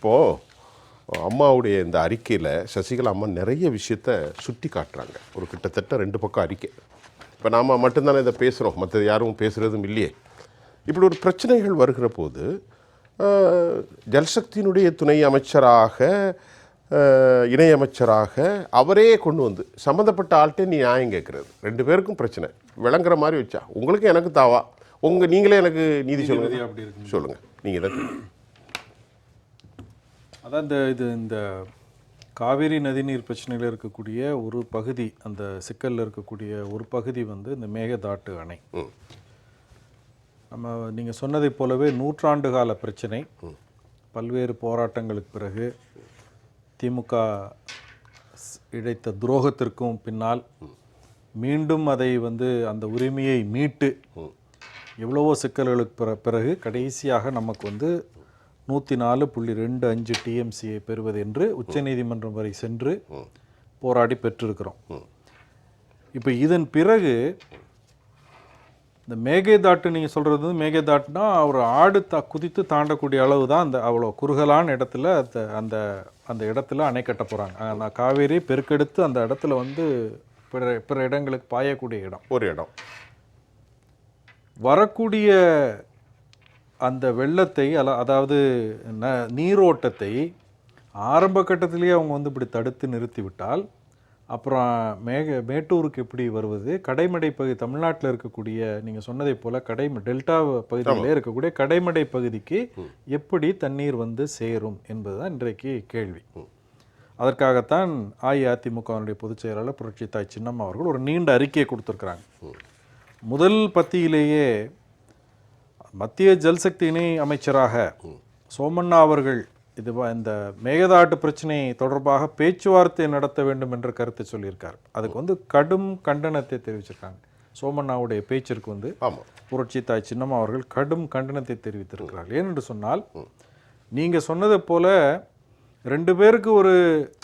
இப்போது அம்மாவுடைய இந்த அறிக்கையில் சசிகலா அம்மா நிறைய விஷயத்த சுட்டி காட்டுறாங்க. ஒரு கிட்டத்தட்ட 2 பக்கம் அறிக்கை. இப்போ நாம் மட்டும்தானே இதை பேசுகிறோம், மற்றது யாரும் பேசுகிறதும் இல்லையே. இப்படி ஒரு பிரச்சனைகள் வருகிற போது ஜல்சக்தியினுடைய துணை அமைச்சராக இணையமைச்சராக அவரே கொண்டு வந்து சம்மந்தப்பட்ட ஆள்கிட்ட நீ நியாயம் கேட்குறது, 2 பேருக்கும் பிரச்சனை விளங்குற மாதிரி வச்சா உங்களுக்கு எனக்கு தாவா நீங்களே எனக்கு நீதி சொல்லுங்கள் நீங்கள் தான். அதான் இந்த காவேரி நதிநீர் பிரச்சனையில் இருக்கக்கூடிய ஒரு பகுதி, அந்த சிக்கலில் இருக்கக்கூடிய ஒரு பகுதி இந்த மேகதாட்டு அணை. நம்ம நீங்கள் சொன்னதை போலவே நூற்றாண்டு கால பிரச்சனை. பல்வேறு போராட்டங்களுக்கு பிறகு திமுக இழைத்த துரோகத்திற்கும் பின்னால் மீண்டும் அதை அந்த உரிமையை மீட்டு எவ்வளவோ சிக்கல்களுக்கு பிறகு கடைசியாக நமக்கு 104.25 டிஎம்சியை பெறுவது என்று உச்சநீதிமன்றம் வரை சென்று போராடி பெற்றிருக்கிறோம். இப்போ இதன் பிறகு இந்த மேகதாட்டு நீங்கள் சொல்கிறது, மேகதாட்டுனா ஒரு ஆடு குதித்து தாண்டக்கூடிய அளவு தான் அந்த அவ்வளோ குறுகலான இடத்துல அந்த இடத்துல அணை கட்ட போகிறாங்க. காவேரி பெருக்கெடுத்து அந்த இடத்துல பிற இடங்களுக்கு பாயக்கூடிய இடம், ஒரு இடம். வரக்கூடிய அந்த வெள்ளத்தை அதாவது நீரோட்டத்தை ஆரம்ப கட்டத்திலேயே அவங்க இப்படி தடுத்து நிறுத்திவிட்டால் அப்புறம் மேட்டூருக்கு எப்படி வருவது? கடைமடை பகுதி தமிழ்நாட்டில் இருக்கக்கூடிய நீங்கள் சொன்னதை போல் டெல்டா பகுதியிலே இருக்கக்கூடிய கடைமடை பகுதிக்கு எப்படி தண்ணீர் சேரும் என்பதுதான் இன்றைக்கு கேள்வி. அதற்காகத்தான் அஇஅதிமுகவினுடைய பொதுச் செயலாளர் புரட்சி தாய் சின்னம்மா அவர்கள் ஒரு நீண்ட அறிக்கையை கொடுத்துருக்குறாங்க. முதல் பத்தியிலேயே மத்திய ஜல்சக்தி இணை அமைச்சராக சோமண்ணா அவர்கள் இந்த மேகதாட்டு பிரச்சனை தொடர்பாக பேச்சுவார்த்தை நடத்த வேண்டும் என்ற கருத்தை சொல்லியிருக்கார். அதுக்கு கடும் கண்டனத்தை தெரிவிச்சிருக்காங்க. சோமண்ணாவுடைய பேச்சிற்கு புரட்சி தாய் சின்னம்மா அவர்கள் கடும் கண்டனத்தை தெரிவித்திருக்கிறார். ஏனென்று சொன்னால், நீங்கள் சொன்னதை போல 2 பேருக்கு ஒரு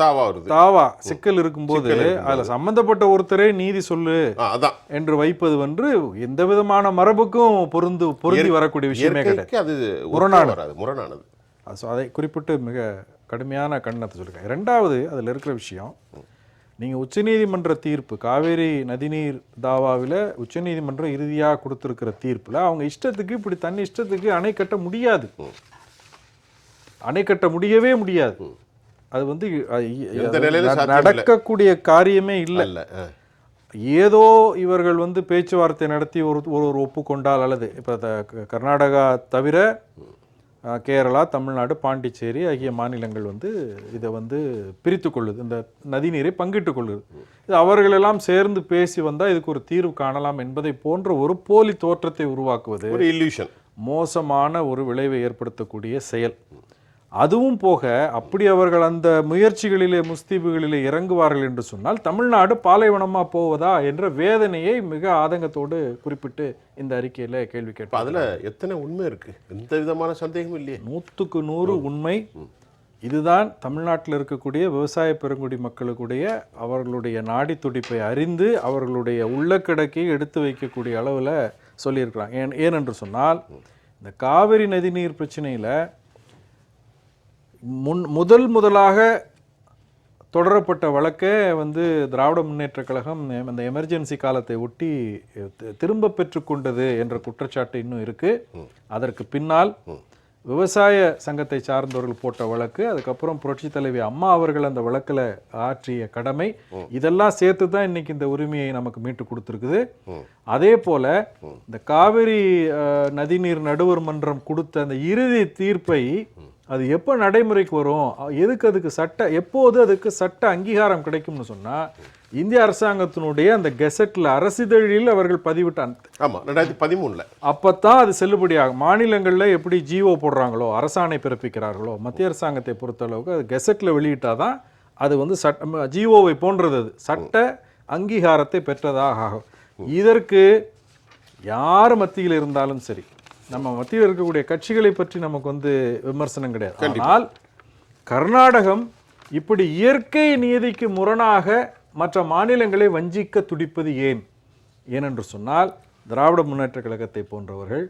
தாவா சிக்கல் இருக்கும்போது அதில் சம்பந்தப்பட்ட ஒருத்தரே நீதி சொல்லு என்று வைப்பது எந்த விதமான மரபுக்கும் பொருந்தி வரக்கூடிய விஷயமே கிடையாது. முரணானது. அதை குறிப்பிட்டு மிக கடுமையான கண்டனத்தை சொல்லியிருக்காங்க. 2வது அதில் இருக்கிற விஷயம், நீங்கள் உச்சநீதிமன்ற தீர்ப்பு காவேரி நதிநீர் தாவாவில் உச்சநீதிமன்றம் இறுதியாக கொடுத்துருக்கிற தீர்ப்பில் அவங்க இஷ்டத்துக்கு இப்படி தண்ணி இஷ்டத்துக்கு அணை கட்ட முடியாது, அணை கட்ட முடியவே முடியாது. அது நடக்கக்கூடிய காரியமே இல்லை. ஏதோ இவர்கள் பேச்சுவார்த்தை நடத்தி ஒரு ஒப்புக்கொண்டால், அல்லது இப்போ கர்நாடகா தவிர கேரளா, தமிழ்நாடு, பாண்டிச்சேரி ஆகிய மாநிலங்கள் இதை பிரித்து கொள்ளுது, இந்த நதிநீரை பங்கிட்டு கொள்ளுது. இது அவர்களெல்லாம் சேர்ந்து பேசி வந்தால் இதுக்கு ஒரு தீர்வு காணலாம் என்பதை போன்ற ஒரு போலி தோற்றத்தை உருவாக்குவது ஒரு இல்லூஷன், மோசமான ஒரு விளைவை ஏற்படுத்தக்கூடிய செயல். அதுவும் போக அப்படி அவர்கள் அந்த முயற்சிகளிலே முஸ்தீபுகளிலே இறங்குவார்கள் என்று சொன்னால் தமிழ்நாடு பாலைவனமாக போவதா என்ற வேதனையை மிக ஆதங்கத்தோடு குறிப்பிட்டு இந்த அறிக்கையில் கேள்வி கேட்போம். அதில் எத்தனை உண்மை இருக்குது? எந்த விதமான சந்தேகமும் இல்லையே. 100க்கு 100 உண்மை. இதுதான் தமிழ்நாட்டில் இருக்கக்கூடிய விவசாய பெருங்குடி மக்களுடைய அவர்களுடைய நாடி துடிப்பை அறிந்து அவர்களுடைய உள்ளக்கிடக்கையை எடுத்து வைக்கக்கூடிய அளவில் சொல்லியிருக்கிறாங்க. ஏனென்று சொன்னால், இந்த காவிரி நதிநீர் பிரச்சனையில் முதலாக தொடரப்பட்ட வழக்கை திராவிட முன்னேற்ற கழகம் அந்த எமர்ஜென்சி காலத்தை ஒட்டி திரும்ப பெற்றுக்கொண்டது என்ற குற்றச்சாட்டு இன்னும் இருக்கு. அதற்கு பின்னால் விவசாய சங்கத்தை சார்ந்தவர்கள் போட்ட வழக்கு, அதுக்கப்புறம் புரட்சி தலைவி அம்மா அவர்கள் அந்த வழக்கில் ஆற்றிய கடமை, இதெல்லாம் சேர்த்து தான் இன்னைக்கு இந்த உரிமையை நமக்கு மீட்டு கொடுத்துருக்குது. அதே போல இந்த காவிரி நதிநீர் நடுவர் மன்றம் கொடுத்த அந்த இறுதி தீர்ப்பை அது எப்போ நடைமுறைக்கு வரும், எப்போது அதுக்கு சட்ட அங்கீகாரம் கிடைக்கும்னு சொன்னால், இந்திய அரசாங்கத்தினுடைய அந்த கெசட்டில் அரசிதழில் அவர்கள் பதிவிட்டான். 2013 அப்போத்தான் அது செல்லுபடியாகும். மாநிலங்களில் எப்படி ஜிஓ போடுறாங்களோ, அரசாணை பிறப்பிக்கிறார்களோ, மத்திய அரசாங்கத்தை பொறுத்தளவுக்கு அது கெசட்டில் வெளியிட்டாதான் அது ஜிஓவை போன்றது, அது சட்ட அங்கீகாரத்தை பெற்றதாக ஆகும். இதற்கு யார் மத்தியில் இருந்தாலும் சரி, நம்ம மத்தியில் இருக்கக்கூடிய கட்சிகளை பற்றி நமக்கு விமர்சனம் கிடையாது. ஆனால் கர்நாடகம் இப்படி இயற்கை நீதிக்கு முரணாக மற்ற மாநிலங்களை வஞ்சிக்க துடிப்பது ஏனென்று சொன்னால், திராவிட முன்னேற்ற கழகத்தை போன்றவர்கள்,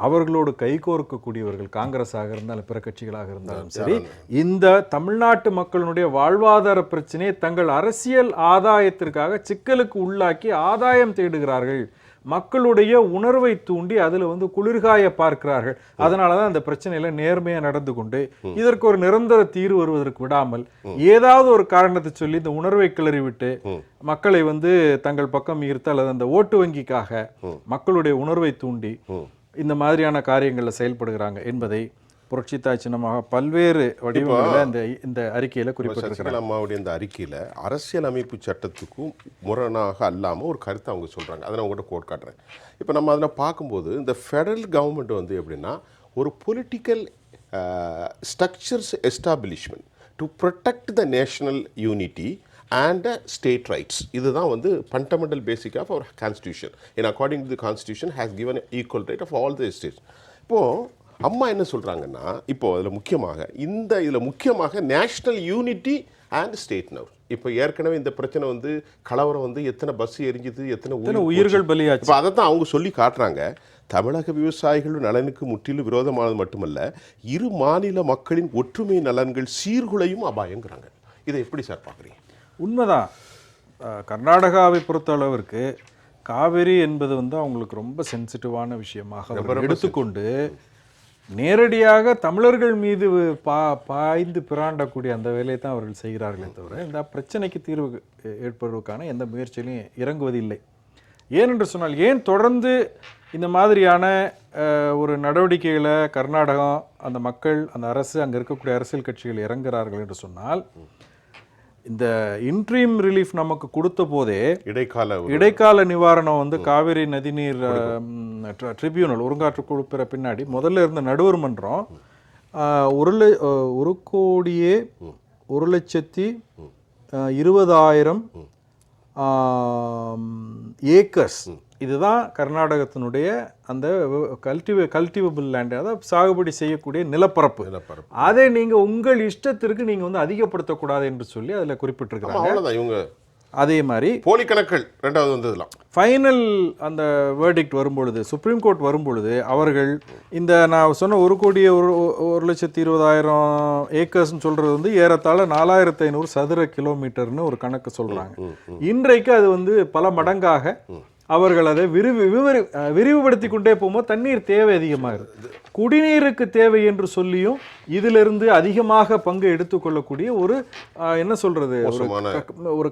அவர்களோடு கைகோர்க்கக்கூடியவர்கள், காங்கிரஸாக இருந்தாலும் பிற கட்சிகளாக இருந்தாலும் சரி, இந்த தமிழ்நாட்டு மக்களுடைய வாழ்வாதார பிரச்சனையை தங்கள் அரசியல் ஆதாயத்திற்காக சிக்கலுக்கு உள்ளாக்கி ஆதாயம் தேடுகிறார்கள். மக்களுடைய உணர்வை தூண்டி அதில் வந்து குளிர்காய பார்க்கிறார்கள். அதனால தான் அந்த பிரச்சனையில நேர்மையாக நடந்து கொண்டு இதற்கு ஒரு நிரந்தர தீர்வு வருவதற்கு விடாமல் ஏதாவது ஒரு காரணத்தை சொல்லி இந்த உணர்வை கிளறி விட்டு மக்களை வந்து தங்கள் பக்கம் ஈர்த்து அல்லது அந்த ஓட்டு வங்கிக்காக மக்களுடைய உணர்வை தூண்டி இந்த மாதிரியான காரியங்களில் செயல்படுகிறாங்க என்பதை புரட்சித்தாய் சின்னமாக பல்வேறு வடிவங்களில் இந்த அறிக்கையில் குறிப்பிட்டிருக்கிறாங்க. அம்மாவுடைய இந்த அறிக்கையில் அரசியல் அமைப்பு சட்டத்துக்கும் முரணாக அல்லாமல் ஒரு கருத்தை அவங்க சொல்கிறாங்க. அதை நான் உங்கள்கிட்ட கோட் காட்டுறேன். இப்போ நம்ம அதில் பார்க்கும்போது இந்த ஃபெடரல் கவர்மெண்ட் வந்து எப்படின்னா ஒரு political structures establishment to protect the national unity and state rights. இதுதான் வந்து fundamental basic of our constitution. In according to the constitution has given equal right of all the states. இப்போது அம்மா என்ன சொல்கிறாங்கன்னா, இப்போது இதில் முக்கியமாக national unity and state now. இப்போ ஏற்கனவே இந்த பிரச்சனை வந்து கலவரம் வந்து எத்தனை பஸ் எரிஞ்சுது, எத்தனை உயிர்கள் பலியாச்சு. இப்போ அதை தான் அவங்க சொல்லி காட்டுறாங்க. தமிழக விவசாயிகள் நலனுக்கு முற்றிலும் விரோதமானது மட்டுமல்ல, இரு மாநில மக்களின் ஒற்றுமை நலன்கள் சீர்குலையும் அபாயங்கிறாங்க. இதை எப்படி சார் பார்க்குறீங்க? உண்மைதான். கர்நாடகாவை பொறுத்த அளவிற்கு காவிரி என்பது வந்து அவங்களுக்கு ரொம்ப சென்சிட்டிவான விஷயமாக எடுத்துக்கொண்டு நேரடியாக தமிழர்கள் மீது பாய்ந்து பிராண்டக்கூடிய அந்த வேலையை தான் அவர்கள் செய்கிறார்களே தவிர இந்த பிரச்சனைக்கு தீர்வு ஏற்படுவதற்கான எந்த முயற்சியிலையும் இறங்குவதில்லை. ஏனென்று சொன்னால், ஏன் தொடர்ந்து இந்த மாதிரியான ஒரு நடவடிக்கைகளை கர்நாடகம், அந்த மக்கள், அந்த அரசு, அங்கே இருக்கக்கூடிய அரசியல் கட்சிகள் இறங்குகிறார்கள் என்று சொன்னால், இந்த இன்ட்ரீம் ரிலீஃப் நமக்கு கொடுத்த போதே இடைக்கால நிவாரணம் வந்து காவிரி நதிநீர் ட்ரிபியூனல் ஒருங்காற்று குழு பெற பின்னாடி முதல்ல இருந்த நடுவர் மன்றம் 1,20,000 ஏக்கர்ஸ் இதுதான் கர்நாடகத்தினுடைய அந்த கல்டிவபிள் லேண்ட், அதாவது சாகுபடி செய்யக்கூடிய நிலப்பரப்பு. அதை நீங்க உங்கள் இஷ்டத்திற்கு நீங்க வந்து அதிகப்படுத்தக்கூடாது என்று சொல்லி அதில் குறிப்பிட்டிருக்கிறாங்க. அதே மாதிரி போலி கணக்குகள் ரெண்டாவது வந்ததுலாம் ஃபைனல் அந்த வேர்டிக்ட் வரும்பொழுது, சுப்ரீம் கோர்ட் வரும்பொழுது, அவர்கள் இந்த நான் சொன்ன 1,20,000 ஏக்கர்ஸ்ன்னு சொல்றது வந்து ஏறத்தாழ 4,500 சதுர கிலோமீட்டர்னு ஒரு கணக்கு சொல்றாங்க. இன்றைக்கு அது வந்து பல மடங்காக அவர்கள் அதை விரிவுபடுத்தி கொண்டே போகும்போது தண்ணீர் தேவை அதிகமாகுது. குடிநீருக்கு தேவை என்று சொல்லியும் இதிலிருந்து அதிகமாக பங்கு எடுத்துக்கொள்ளக்கூடிய ஒரு என்ன சொல்றது, ஒரு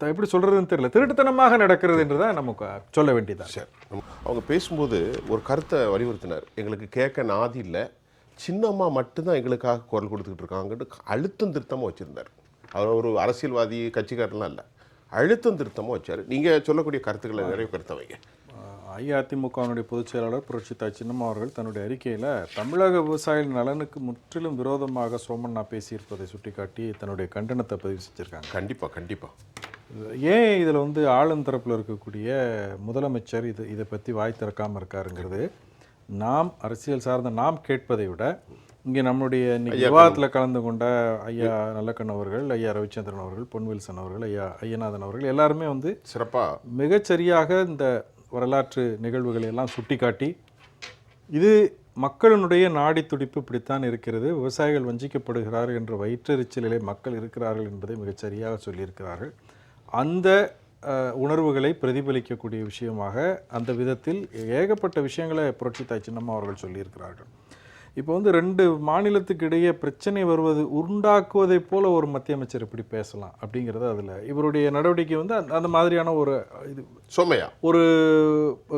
எப்படி சொல்றதுன்னு தெரியல, திருட்டுத்தனமாக நடக்கிறது என்றுதான் நமக்கு சொல்ல வேண்டியதான். அவங்க பேசும்போது ஒரு கருத்தை வலியுறுத்தினார். எங்களுக்கு கேட்க நாதி இல்லை, சின்னம்மா மட்டும்தான் எங்களுக்காக குரல் கொடுத்துக்கிட்டு இருக்காங்கன்னு அழுத்தம் திருத்தமாக வச்சிருந்தார். அவர் ஒரு அரசியல்வாதி கட்சிக்காரலாம் இல்லை, அழுத்தம் திருத்தமாக வச்சார். நீங்கள் சொல்லக்கூடிய கருத்துக்களை நிறைய கருத்தை வைங்க. அஇஅதிமுகவினுடைய பொதுச் செயலாளர் புரட்சித்தாய் சின்னம்மா அவர்கள் தன்னுடைய அறிக்கையில் தமிழக விவசாயிகள் நலனுக்கு முற்றிலும் விரோதமாக சோமண்ணா பேசியிருப்பதை சுட்டிக்காட்டி தன்னுடைய கண்டனத்தை பதிவு செஞ்சுருக்காங்க. கண்டிப்பாக. ஏன் இதில் வந்து ஆளுந்தரப்பில் இருக்கக்கூடிய முதலமைச்சர் இதை பற்றி வாய் திறக்காமல் இருக்காருங்கிறது நாம் அரசியல் சார்ந்த நாம் கேட்பதை விட இங்கே நம்முடைய விவாதத்தில் கலந்து கொண்ட ஐயா நல்லக்கண் அவர்கள், ஐயா ரவிச்சந்திரன் அவர்கள், பொன்வில்சன் அவர்கள், ஐயா ஐயநாதன் அவர்கள் எல்லாருமே வந்து சிறப்பாக மிகச்சரியாக இந்த வரலாற்று நிகழ்வுகளை எல்லாம் சுட்டிக்காட்டி இது மக்களினுடைய நாடி துடிப்பு இப்படித்தான் இருக்கிறது, விவசாயிகள் வஞ்சிக்கப்படுகிறார்கள் என்ற வயிற்றெரிச்சலிலே மக்கள் இருக்கிறார்கள் என்பதை மிகச்சரியாக சொல்லியிருக்கிறார்கள். அந்த உணர்வுகளை பிரதிபலிக்கக்கூடிய விஷயமாக அந்த விதத்தில் ஏகப்பட்ட விஷயங்களை புரட்சித்தாய் சின்னம்மா அவர்கள் சொல்லியிருக்கிறார்கள். இப்போ வந்து 2 மாநிலத்துக்கு இடையே பிரச்சனை வருவது உண்டாக்குவதைப் போல ஒரு மத்திய அமைச்சர் எப்படி பேசலாம் அப்படிங்கிறது அதில் இவருடைய நடவடிக்கை வந்து அந்த மாதிரியான ஒரு ஒரு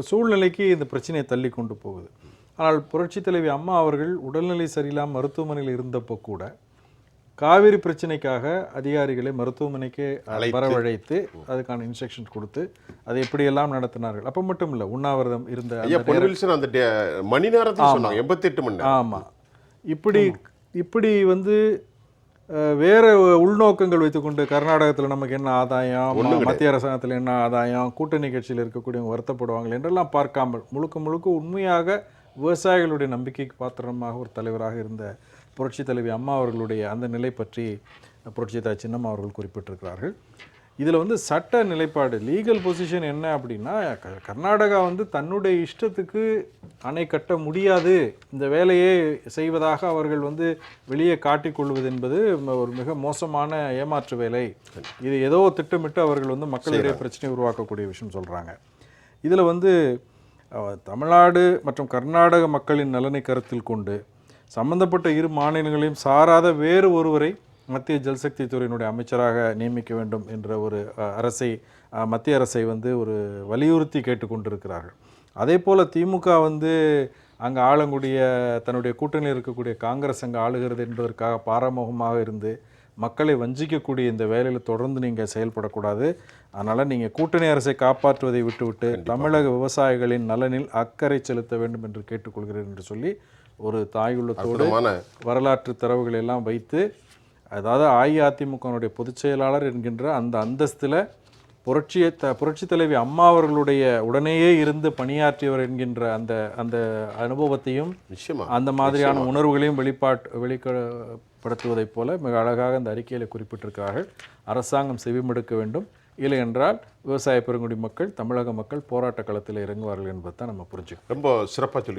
சூழ்நிலைக்கு இந்த பிரச்சனையை தள்ளி கொண்டு போகுது. ஆனால் புரட்சி தலைவி அம்மா அவர்கள் உடல்நிலை சரியில்லாமல் மருத்துவமனையில் இருந்தப்போ கூட காவிரி பிரச்சனைக்காக அதிகாரிகளை மருத்துவமனைக்கு வரவழைத்து அதுக்கான இன்ஸ்ட்ரக்ஷன் கொடுத்து அதை எப்படியெல்லாம் நடத்தினார்கள். அப்போ மட்டும் இல்லை, உண்ணாவிரதம் இருந்த மணி நேரத்தில் 88 மணி நேரம். ஆமாம், இப்படி வந்து வேறு உள்நோக்கங்கள் வைத்துக்கொண்டு கர்நாடகத்தில் நமக்கு என்ன ஆதாயம், மத்திய அரசாங்கத்தில் என்ன ஆதாயம், கூட்டணி கட்சியில் இருக்கக்கூடியவங்க வருத்தப்படுவாங்க என்றெல்லாம் பார்க்காமல் முழுக்க உண்மையாக விவசாயிகளுடைய நம்பிக்கைக்கு பாத்திரமாக ஒரு தலைவராக இருந்த புரட்சி தலைவி அம்மா அவர்களுடைய அந்த நிலை பற்றி புரட்சித்தாய் சின்னம்மா அவர்கள் குறிப்பிட்டிருக்கிறார்கள். இதில் வந்து சட்ட நிலைப்பாடு லீகல் பொசிஷன் என்ன அப்படின்னா கர்நாடகா வந்து தன்னுடைய இஷ்டத்துக்கு அணை கட்ட முடியாது, இந்த வேலையை செய்வதாக அவர்கள் வந்து வெளியே காட்டிக்கொள்வது என்பது ஒரு மிக மோசமான ஏமாற்று வேலை. இது ஏதோ திட்டமிட்டு அவர்கள் வந்து மக்களிடையே பிரச்சனை உருவாக்கக்கூடிய விஷயம் சொல்கிறாங்க. இதில் வந்து தமிழ்நாடு மற்றும் கர்நாடக மக்களின் நலனை கருத்தில் கொண்டு சம்பந்தப்பட்ட இரு மாநிலங்களையும் சாராத வேறு ஒருவரை மத்திய ஜல்சக்தி துறையினுடைய அமைச்சராக நியமிக்க வேண்டும் என்ற ஒரு மத்திய அரசை வந்து ஒரு வலியுறுத்தி கேட்டுக்கொண்டிருக்கிறார்கள். அதே போல் திமுக வந்து அங்கே ஆளக்கூடிய தன்னுடைய கூட்டணியில் இருக்கக்கூடிய காங்கிரஸ் அங்கே ஆளுகிறது என்பதற்காக பாராமுகமாக இருந்து மக்களை வஞ்சிக்கக்கூடிய இந்த வேலையில் தொடர்ந்து நீங்கள் செயல்படக்கூடாது. அதனால் நீங்கள் கூட்டணி அரசை காப்பாற்றுவதை விட்டுவிட்டு தமிழக விவசாயிகளின் நலனில் அக்கறை செலுத்த வேண்டும் என்று கேட்டுக்கொள்கிறேன் என்று சொல்லி ஒரு தாயுள்ளத்தோடு வரலாற்று தரவுகளை எல்லாம் வைத்து, அதாவது அஇஅதிமுகனுடைய பொதுச் செயலாளர் என்கின்ற அந்த அந்தஸ்தில் புரட்சி தலைவி அம்மா அவர்களுடைய உடனேயே இருந்து பணியாற்றியவர் என்கின்ற அந்த அனுபவத்தையும் அந்த மாதிரியான உணர்வுகளையும் வெளிப்படுத்துவதைப் போல மிக அழகாக அந்த அறிக்கையில் குறிப்பிட்டிருக்கிறார்கள். அரசாங்கம் செவிமடுக்க வேண்டும், இல்லை என்றால் விவசாய பெருங்குடி மக்கள், தமிழக மக்கள் போராட்ட களத்தில் இறங்குவார்கள் என்பதை தான் நம்ம புரிஞ்சுக்கணும். ரொம்ப சிறப்பாக சொல்லி